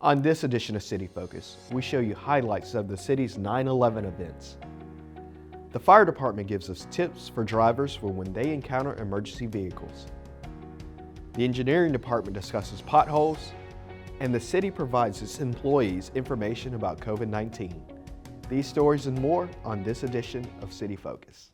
On this edition of City Focus, we show you highlights of the city's 9/11 events. The fire department gives us tips for drivers for when they encounter emergency vehicles. The engineering department discusses potholes, and the city provides its employees information about COVID-19. These stories and more on this edition of City Focus.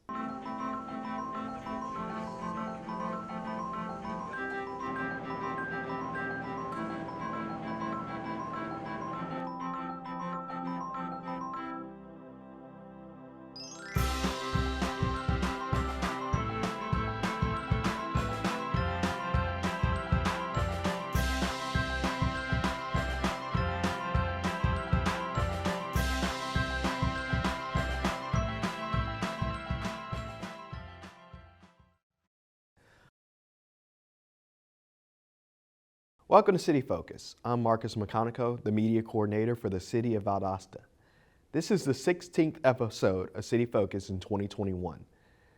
Welcome to City Focus. I'm Marcus McConico, the media coordinator for the City of Valdosta. This is the 16th episode of City Focus in 2021.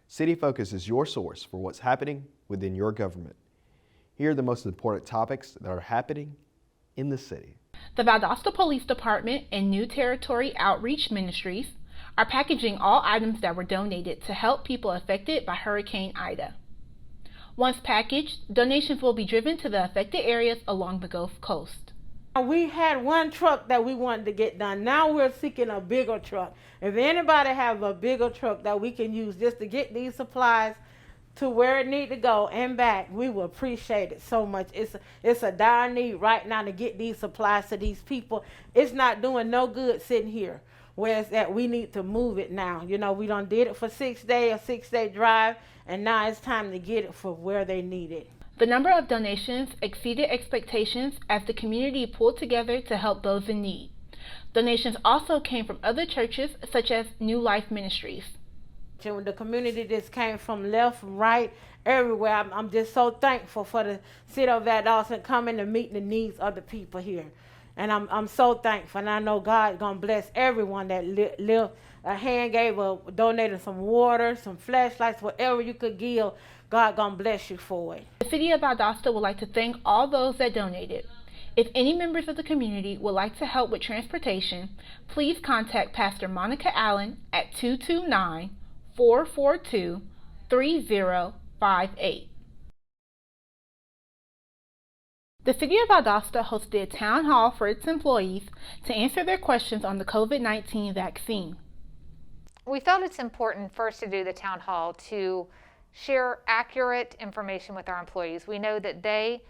City Focus is your source for what's happening within your government. Here are the most important topics that are happening in the city. The Valdosta Police Department and New Territory Outreach Ministries are packaging all items that were donated to help people affected by Hurricane Ida. Once packaged, donations will be driven to the affected areas along the Gulf Coast. We had one truck that we wanted to get done. Now we're seeking a bigger truck. If anybody have a bigger truck that we can use just to get these supplies to where it need to go and back, we will appreciate it so much. It's a dire need right now to get these supplies to these people. It's not doing no good sitting here. Whereas that we need to move it now. You know, we done did it for a 6-day drive, and now it's time to get it for where they need it. The number of donations exceeded expectations as the community pulled together to help those in need. Donations also came from other churches such as New Life Ministries. And the community just came from left, from right, everywhere. I'm just so thankful for the city of Valdosta coming to meet the needs of the people here. And I'm so thankful, and I know God's gonna bless everyone that lived a hand, donated some water, some flashlights, whatever you could give. God gonna bless you for it. The City of Valdosta would like to thank all those that donated. If any members of the community would like to help with transportation, please contact Pastor Monica Allen at 229-442-3058. The City of Valdosta hosted a town hall for its employees to answer their questions on the COVID-19 vaccine. We felt it's important first to do the town hall to share accurate information with our employees. We know that they,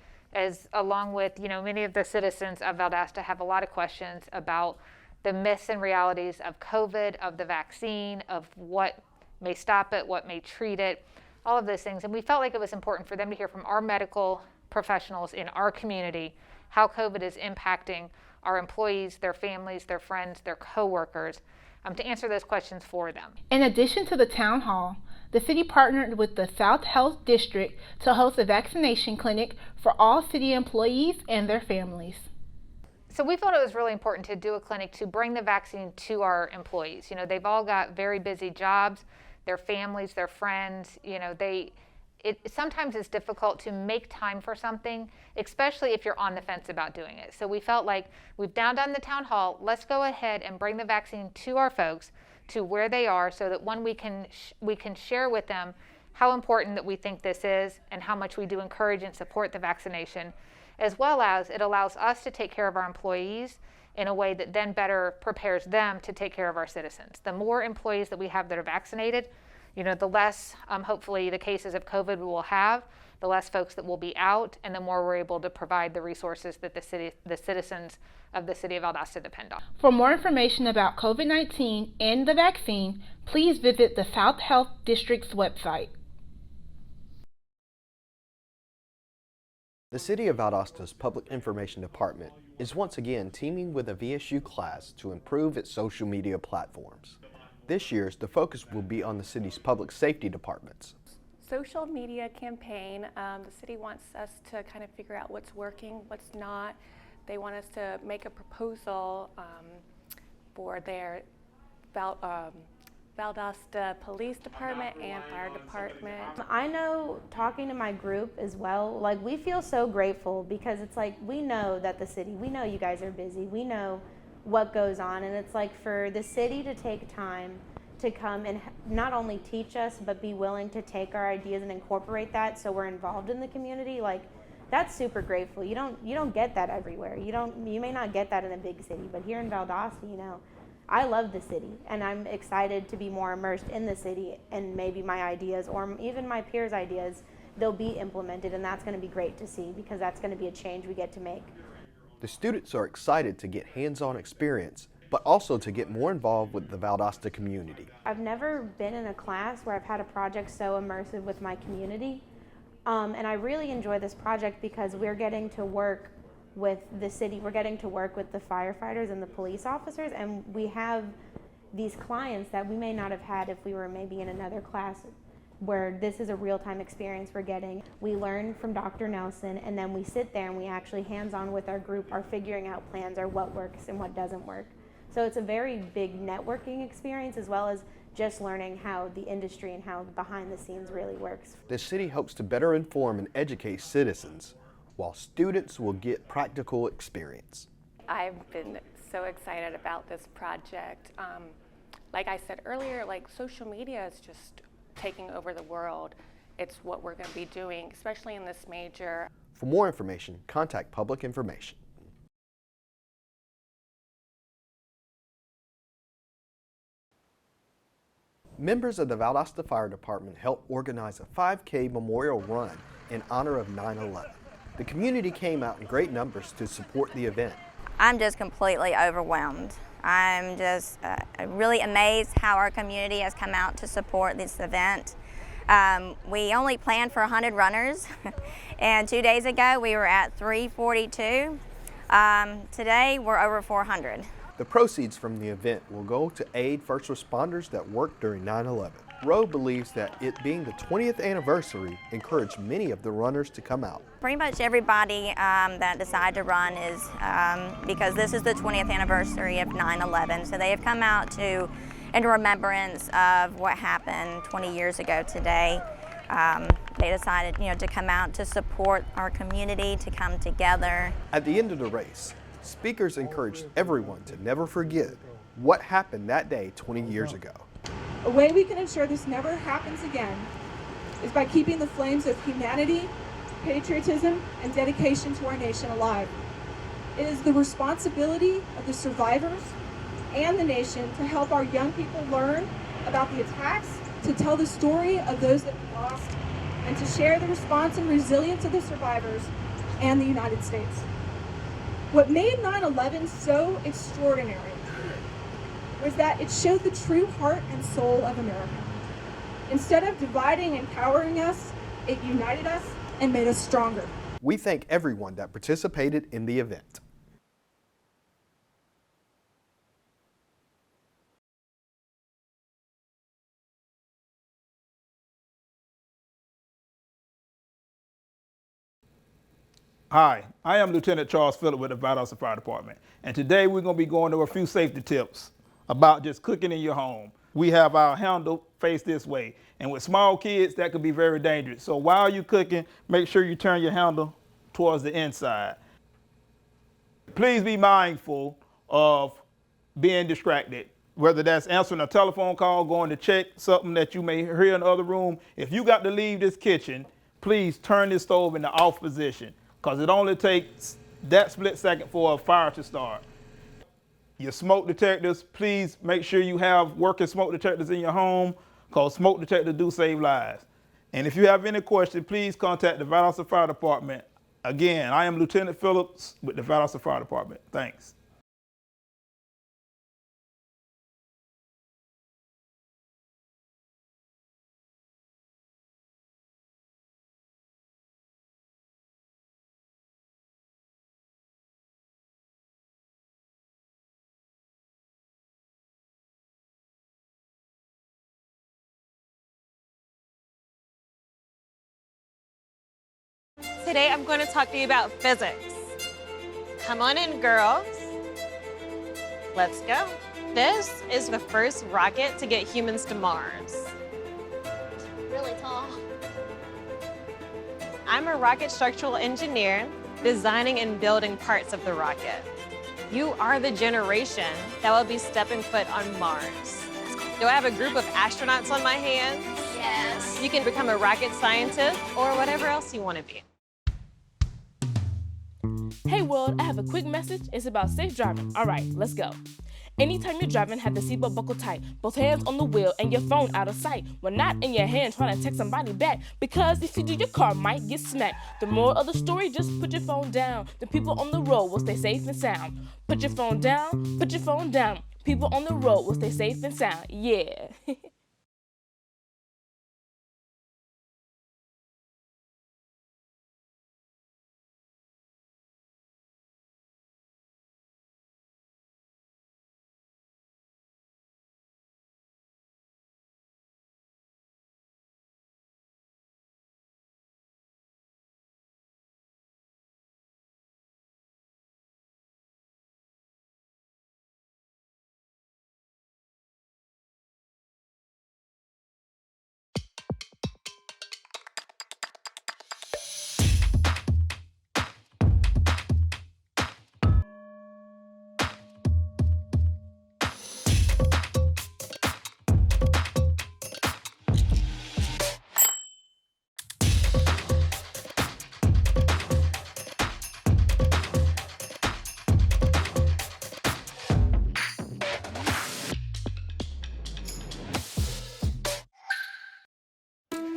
along with many of the citizens of Valdosta, have a lot of questions about the myths and realities of COVID, of the vaccine, of what may stop it, what may treat it, all of those things. And we felt like it was important for them to hear from our medical professionals in our community how COVID is impacting our employees, their families, their friends, their co-workers, to answer those questions for them. In addition to the town hall, the city partnered with the South Health District to host a vaccination clinic for all city employees and their families. So we felt it was really important to do a clinic to bring the vaccine to our employees. They've all got very busy jobs, their families, their friends, It sometimes is difficult to make time for something, especially if you're on the fence about doing it. So we felt like we've now done the town hall. Let's go ahead and bring the vaccine to our folks, to where they are, so that we can share with them how important that we think this is and how much we do encourage and support the vaccination, as well as it allows us to take care of our employees in a way that then better prepares them to take care of our citizens. The more employees that we have that are vaccinated, the less, hopefully, the cases of COVID we will have, the less folks that will be out, and the more we're able to provide the resources that the citizens of the City of Valdosta depend on. For more information about COVID-19 and the vaccine, please visit the South Health District's website. The City of Valdosta's Public Information Department is once again teaming with a VSU class to improve its social media platforms. This year's the focus will be on the city's public safety departments. Social media campaign, the city wants us to kind of figure out what's working, what's not. They want us to make a proposal for their Valdosta Police Department and Fire Department. I know, talking to my group as well, like we feel so grateful because it's like we know that the city, we know you guys are busy, we know what goes on, and it's like for the city to take time to come and not only teach us but be willing to take our ideas and incorporate that so we're involved in the community, like that's super grateful. You don't get that everywhere. You may not get that in a big city, but here in Valdosta, you know, I love the city, and I'm excited to be more immersed in the city, and maybe my ideas or even my peers' ideas, they'll be implemented, and that's going to be great to see because that's going to be a change we get to make. The students are excited to get hands-on experience, but also to get more involved with the Valdosta community. I've never been in a class where I've had a project so immersive with my community, and I really enjoy this project because we're getting to work with the city, we're getting to work with the firefighters and the police officers, and we have these clients that we may not have had if we were maybe in another class where this is a real-time experience we're getting. We learn from Dr. Nelson, and then we sit there and we actually hands-on with our group are figuring out plans or what works and what doesn't work. So it's a very big networking experience as well as just learning how the industry and how behind the scenes really works. The city hopes to better inform and educate citizens, while students will get practical experience. I've been so excited about this project. Like I said earlier, like social media is just taking over the world. It's what we're going to be doing, especially in this major. For more information, contact Public Information. Members of the Valdosta Fire Department helped organize a 5K memorial run in honor of 9/11. The community came out in great numbers to support the event. I'm just completely overwhelmed. I'm just really amazed how our community has come out to support this event. We only planned for 100 runners, and 2 days ago we were at 342. Today we're over 400. The proceeds from the event will go to aid first responders that worked during 9/11. Rowe believes that it being the 20th anniversary encouraged many of the runners to come out. Pretty much everybody that decided to run is because this is the 20th anniversary of 9/11, so they have come out in remembrance of what happened 20 years ago today. They decided, to come out to support our community, to come together. At the end of the race, speakers encouraged everyone to never forget what happened that day 20 years ago. A way we can ensure this never happens again is by keeping the flames of humanity, patriotism, and dedication to our nation alive. It is the responsibility of the survivors and the nation to help our young people learn about the attacks, to tell the story of those that we lost, and to share the response and resilience of the survivors and the United States. What made 9/11 so extraordinary was that it showed the true heart and soul of America. Instead of dividing and cowering us, it united us and made us stronger. We thank everyone that participated in the event. Hi, I am Lieutenant Charles Phillip with the Valdosta Fire Department, and today we're going to be going over a few safety tips about just cooking in your home. We have our handle faced this way, and with small kids that could be very dangerous. So while you're cooking, make sure you turn your handle towards the inside. Please be mindful of being distracted, whether that's answering a telephone call, going to check something that you may hear in the other room. If you got to leave this kitchen, please turn this stove in the off position, because it only takes that split second for a fire to start. Your smoke detectors, please make sure you have working smoke detectors in your home, because smoke detectors do save lives. And if you have any questions, please contact the Valdosta Fire Department. Again, I am Lieutenant Phillips with the Valdosta Fire Department. Thanks. Today I'm going to talk to you about physics. Come on in, girls. Let's go. This is the first rocket to get humans to Mars. Really tall. I'm a rocket structural engineer, designing and building parts of the rocket. You are the generation that will be stepping foot on Mars. Do I have a group of astronauts on my hands? Yes. You can become a rocket scientist or whatever else you want to be. Hey world, I have a quick message. It's about safe driving. All right, let's go. Anytime you're driving, have the seatbelt buckled tight. Both hands on the wheel and your phone out of sight. When not in your hand, trying to text somebody back. Because if you do, your car might get smacked. The moral of the story, just put your phone down. The people on the road will stay safe and sound. Put your phone down, put your phone down. People on the road will stay safe and sound. Yeah.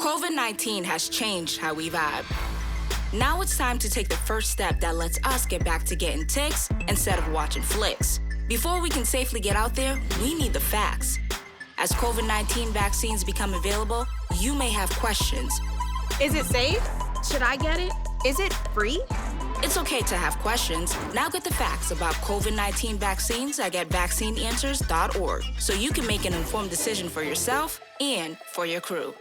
COVID-19 has changed how we vibe. Now it's time to take the first step that lets us get back to getting ticks instead of watching flicks. Before we can safely get out there, we need the facts. As COVID-19 vaccines become available, you may have questions. Is it safe? Should I get it? Is it free? It's okay to have questions. Now get the facts about COVID-19 vaccines at getvaccineanswers.org so you can make an informed decision for yourself and for your crew.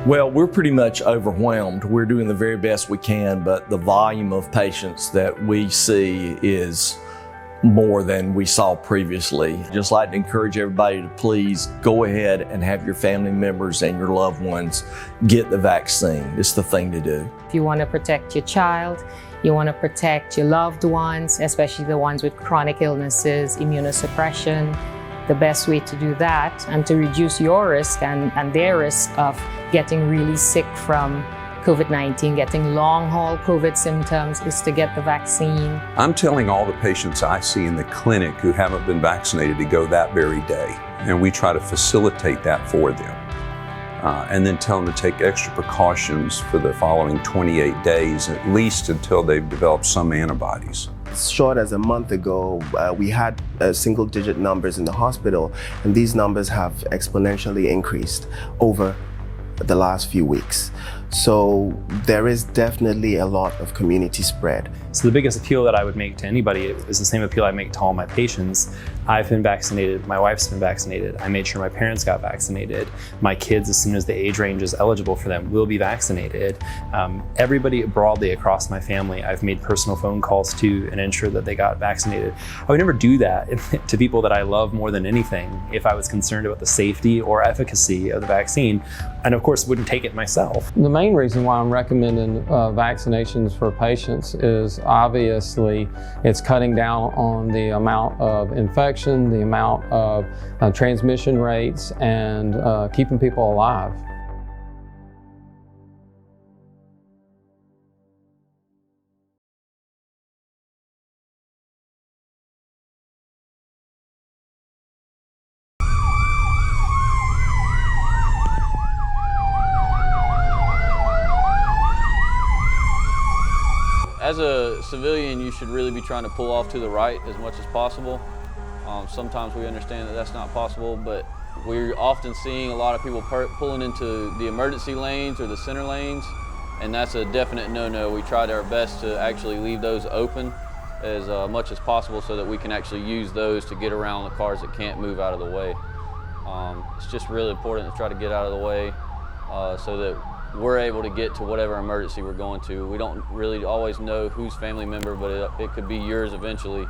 Well, we're pretty much overwhelmed. We're doing the very best we can, but the volume of patients that we see is more than we saw previously. Just like to encourage everybody to please go ahead and have your family members and your loved ones get the vaccine. It's the thing to do. If you want to protect your child, you want to protect your loved ones, especially the ones with chronic illnesses, immunosuppression, the best way to do that and to reduce your risk and their risk of getting really sick from COVID-19, getting long-haul COVID symptoms, is to get the vaccine. I'm telling all the patients I see in the clinic who haven't been vaccinated to go that very day, and we try to facilitate that for them. And then tell them to take extra precautions for the following 28 days, at least until they've developed some antibodies. As short as a month ago, we had single-digit numbers in the hospital, and these numbers have exponentially increased over the last few weeks. So there is definitely a lot of community spread. So the biggest appeal that I would make to anybody is the same appeal I make to all my patients. I've been vaccinated, my wife's been vaccinated, I made sure my parents got vaccinated. My kids, as soon as the age range is eligible for them, will be vaccinated. Everybody broadly across my family, I've made personal phone calls to and ensure that they got vaccinated. I would never do that to people that I love more than anything if I was concerned about the safety or efficacy of the vaccine, and of course wouldn't take it myself. The main reason why I'm recommending vaccinations for patients is obviously it's cutting down on the amount of infection, the amount of transmission rates, and keeping people alive. As a civilian, you should really be trying to pull off to the right as much as possible. Sometimes we understand that that's not possible, but We're often seeing a lot of people pulling into the emergency lanes or the center lanes, and that's a definite no-no. We tried our best to actually leave those open as much as possible so that we can actually use those to get around the cars that can't move out of the way. It's just really important to try to get out of the way so that we're able to get to whatever emergency we're going to. We don't really always know whose family member, but it could be yours eventually.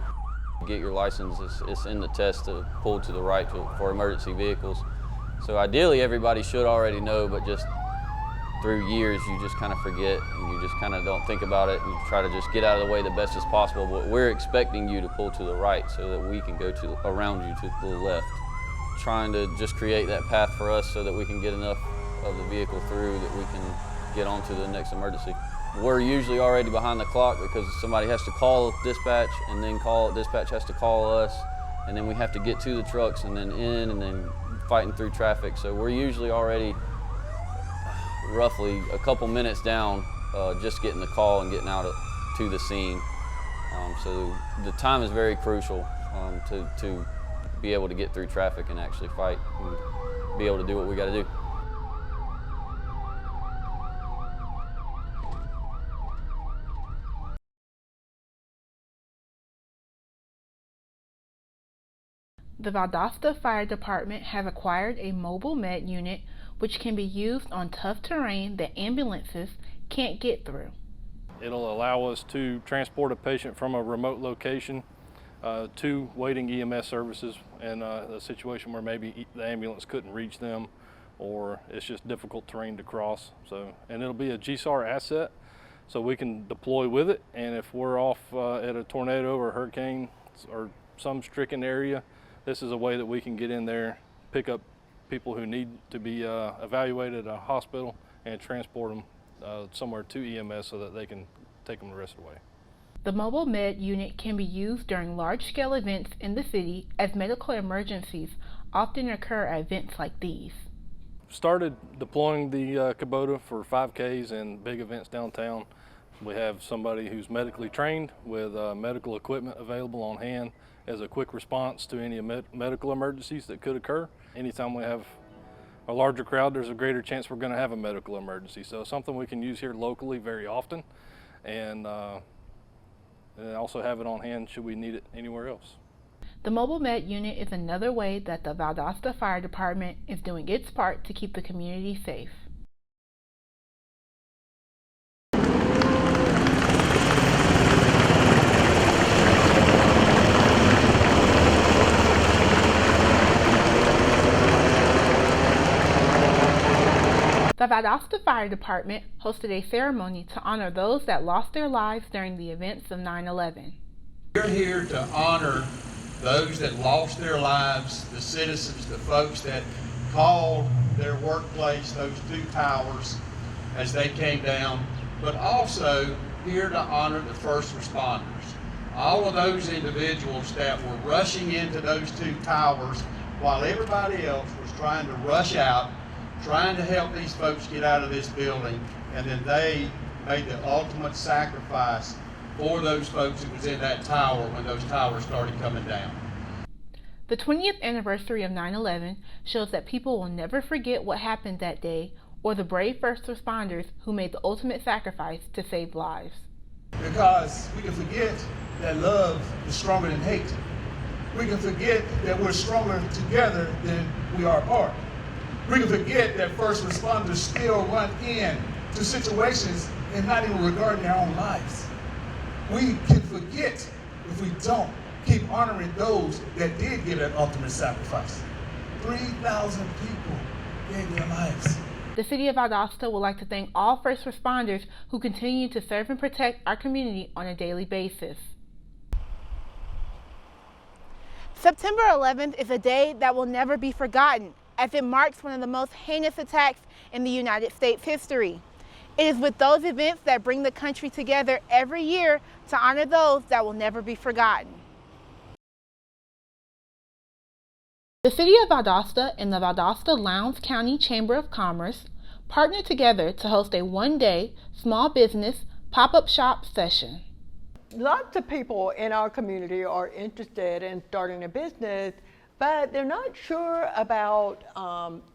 Get your license, it's in the test to pull to the right for emergency vehicles. So ideally everybody should already know, but just through years you just kind of forget and you just kind of don't think about it and you try to just get out of the way the best as possible. But we're expecting you to pull to the right so that we can go around you to the left. Trying to just create that path for us so that we can get enough of the vehicle through that we can get on to the next emergency. We're usually already behind the clock because somebody has to call dispatch and then dispatch has to call us, and then we have to get to the trucks and then in and then fighting through traffic. So we're usually already roughly a couple minutes down just getting the call and getting out to the scene. So the time is very crucial to be able to get through traffic and actually fight and be able to do what we got to do. The Valdosta Fire Department has acquired a mobile med unit which can be used on tough terrain that ambulances can't get through. It'll allow us to transport a patient from a remote location to waiting EMS services in a situation where maybe the ambulance couldn't reach them or it's just difficult terrain to cross. And it'll be a GSAR asset so we can deploy with it, and if we're off at a tornado or hurricane or some stricken area, this is a way that we can get in there, pick up people who need to be evaluated at a hospital and transport them somewhere to EMS so that they can take them the rest of the way. The mobile med unit can be used during large-scale events in the city as medical emergencies often occur at events like these. Started deploying the Kubota for 5Ks and big events downtown. We have somebody who's medically trained with medical equipment available on hand as a quick response to any medical emergencies that could occur. Anytime we have a larger crowd, there's a greater chance we're going to have a medical emergency. So something we can use here locally very often, and also have it on hand should we need it anywhere else. The mobile med unit is another way that the Valdosta Fire Department is doing its part to keep the community safe. The Valdosta Fire Department hosted a ceremony to honor those that lost their lives during the events of 9/11. We're here to honor those that lost their lives, the citizens, the folks that called their workplace those two towers as they came down, but also here to honor the first responders. All of those individuals that were rushing into those two towers while everybody else was trying to rush out, trying to help these folks get out of this building, and then they made the ultimate sacrifice for those folks that was in that tower when those towers started coming down. The 20th anniversary of 9/11 shows that people will never forget what happened that day or the brave first responders who made the ultimate sacrifice to save lives. Because we can forget that love is stronger than hate. We can forget that we're stronger together than we are apart. We can forget that first responders still run in to situations and not even regarding their own lives. We can forget if we don't keep honoring those that did give that ultimate sacrifice. 3,000 people gave their lives. The City of Valdosta would like to thank all first responders who continue to serve and protect our community on a daily basis. September 11th is a day that will never be forgotten, as it marks one of the most heinous attacks in the United States history. It is with those events that bring the country together every year to honor those that will never be forgotten. The City of Valdosta and the Valdosta Lowndes County Chamber of Commerce partnered together to host a one-day small business pop-up shop session. Lots of people in our community are interested in starting a business, but they're not sure about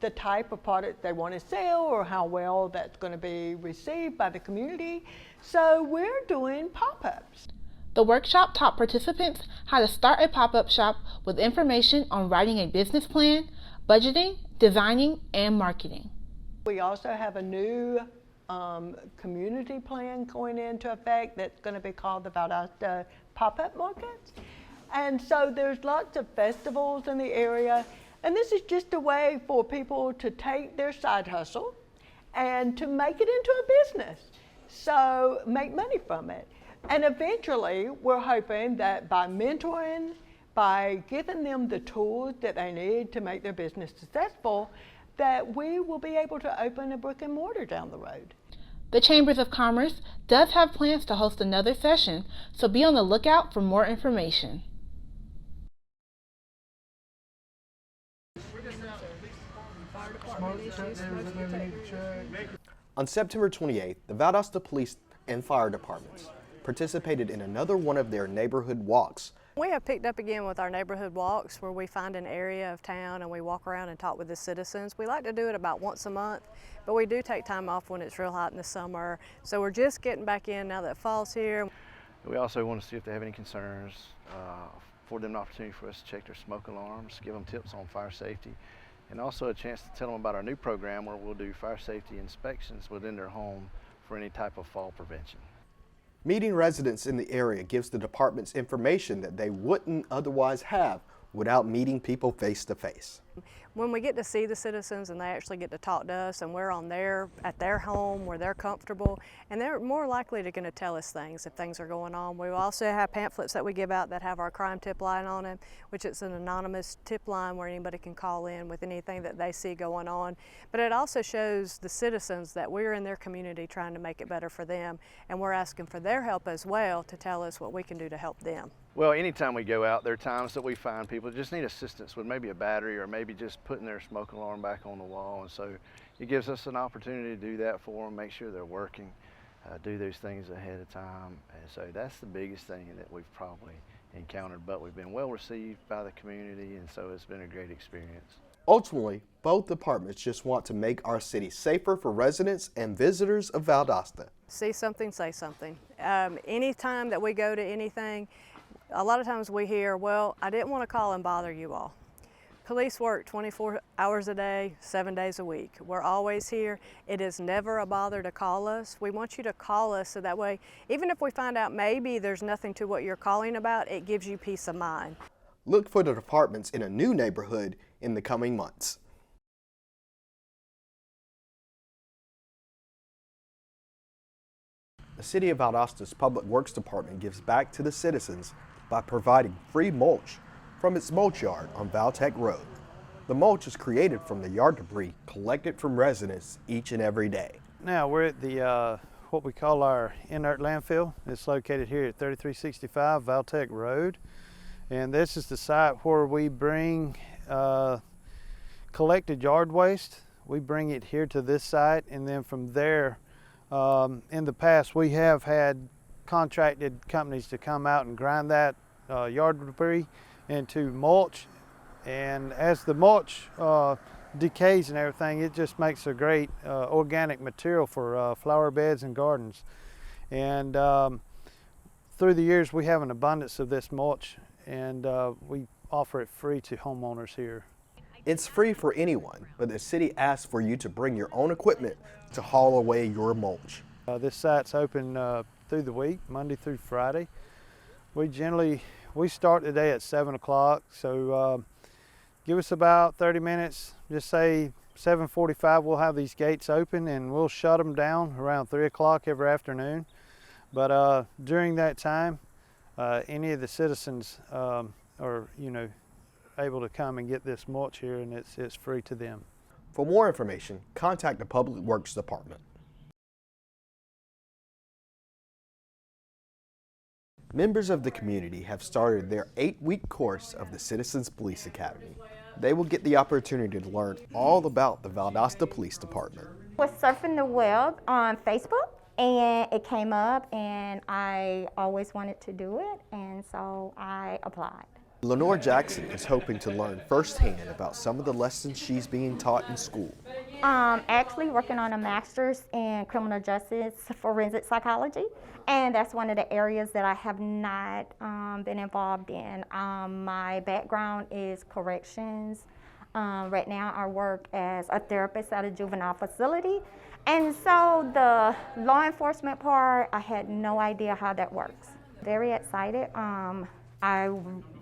the type of product they want to sell or how well that's going to be received by the community. So we're doing pop-ups. The workshop taught participants how to start a pop-up shop with information on writing a business plan, budgeting, designing, and marketing. We also have a new community plan going into effect that's going to be called the Valdosta Pop-Up Market. And so there's lots of festivals in the area, and this is just a way for people to take their side hustle and to make it into a business, so make money from it. And eventually, we're hoping that by mentoring, by giving them the tools that they need to make their business successful, that we will be able to open a brick and mortar down the road. The Chambers of Commerce does have plans to host another session, so be on the lookout for more information. On September 28th, the Valdosta Police and Fire Departments participated in another one of their neighborhood walks. We have picked up again with our neighborhood walks where we find an area of town and we walk around and talk with the citizens. We like to do it about once a month, but we do take time off when it's real hot in the summer. So we're just getting back in now that fall's here. We also want to see if they have any concerns, afford them an opportunity for us to check their smoke alarms, give them tips on fire safety, and also a chance to tell them about our new program where we'll do fire safety inspections within their home for any type of fall prevention. Meeting residents in the area gives the departments information that they wouldn't otherwise have without meeting people face to face. When we get to see the citizens and they actually get to talk to us and we're at their home where they're comfortable, and they're more likely to going to tell us things if things are going on. We also have pamphlets that we give out that have our crime tip line on it, which is an anonymous tip line where anybody can call in with anything that they see going on. But it also shows the citizens that we're in their community trying to make it better for them, and we're asking for their help as well to tell us what we can do to help them. Well, anytime we go out, there are times that we find people just need assistance with maybe a battery or maybe just putting their smoke alarm back on the wall. And so it gives us an opportunity to do that for them, make sure they're working, do those things ahead of time. And so that's the biggest thing that we've probably encountered, but we've been well received by the community, and so it's been a great experience. Ultimately, both departments just want to make our city safer for residents and visitors of Valdosta. See something, say something. Anytime that we go to anything, a lot of times we hear, well, I didn't want to call and bother you all. Police work 24 hours a day, 7 days a week. We're always here. It is never a bother to call us. We want you to call us so that way, even if we find out maybe there's nothing to what you're calling about, it gives you peace of mind. Look for the departments in a new neighborhood in the coming months. The City of Valdosta's Public Works Department gives back to the citizens by providing free mulch from its mulch yard on Valtech Road. The mulch is created from the yard debris collected from residents each and every day. Now we're at the what we call our inert landfill. It's located here at 3365 Valtech Road, and this is the site where we bring collected yard waste. We bring it here to this site, and then from there, in the past we have had contracted companies to come out and grind that yard debris into mulch, and as the mulch decays and everything, it just makes a great organic material for flower beds and gardens. And through the years we have an abundance of this mulch, and we offer it free to homeowners here. It's free for anyone, but the city asks for you to bring your own equipment to haul away your mulch. This site's open through the week, Monday through Friday. We start the day at 7 o'clock, so give us about 30 minutes. Just say 7:45, we'll have these gates open, and we'll shut them down around 3 o'clock every afternoon. But during that time, any of the citizens are, able to come and get this mulch here, and it's free to them. For more information, contact the Public Works Department. Members of the community have started their 8-week course of the Citizens Police Academy. They will get the opportunity to learn all about the Valdosta Police Department. I was surfing the web on Facebook, and it came up, and I always wanted to do it, and so I applied. Lenore Jackson is hoping to learn firsthand about some of the lessons she's being taught in school. Actually working on a master's in criminal justice forensic psychology, and that's one of the areas that I have not been involved in. My background is corrections. Right now I work as a therapist at a juvenile facility, and so the law enforcement part, I had no idea how that works. Very excited. I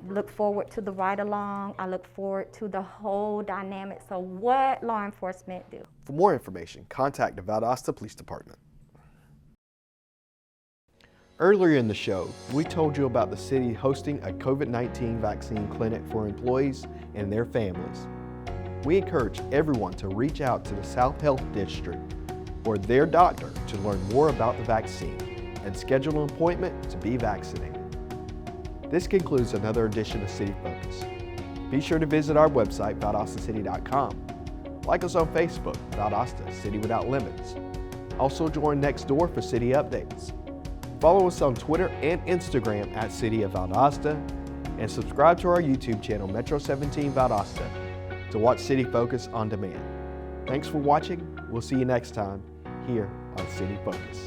look forward to the ride-along. I look forward to the whole dynamics of what law enforcement do. For more information, contact the Valdosta Police Department. Earlier in the show, we told you about the city hosting a COVID-19 vaccine clinic for employees and their families. We encourage everyone to reach out to the South Health District or their doctor to learn more about the vaccine and schedule an appointment to be vaccinated. This concludes another edition of City Focus. Be sure to visit our website, ValdostaCity.com. Like us on Facebook, Valdosta City Without Limits. Also join next door for city updates. Follow us on Twitter and Instagram at City of Valdosta, and subscribe to our YouTube channel, Metro 17 Valdosta, to watch City Focus on demand. Thanks for watching. We'll see you next time here on City Focus.